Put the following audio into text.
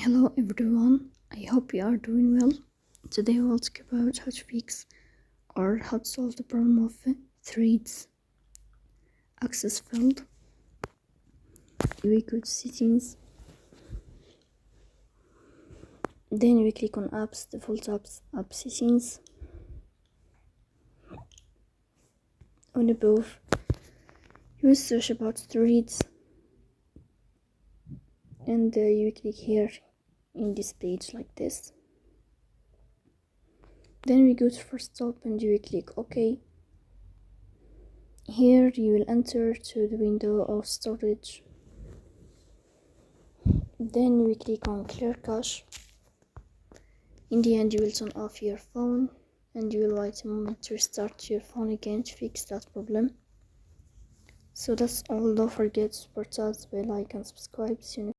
Hello everyone, I hope you are doing well. Today we'll talk about how to fix or how to solve the problem of threads access field. We go to settings, then we click on apps, default apps, app settings. On above, you will search about threads and you click here in this page like this. Then we go to first stop and you will click OK. Here you will enter to the window of storage. Then we click on clear cache. In the end you will turn off your phone and you will wait a moment to restart your phone again to fix that problem. So that's all. Don't forget to support us by like and subscribe. See you next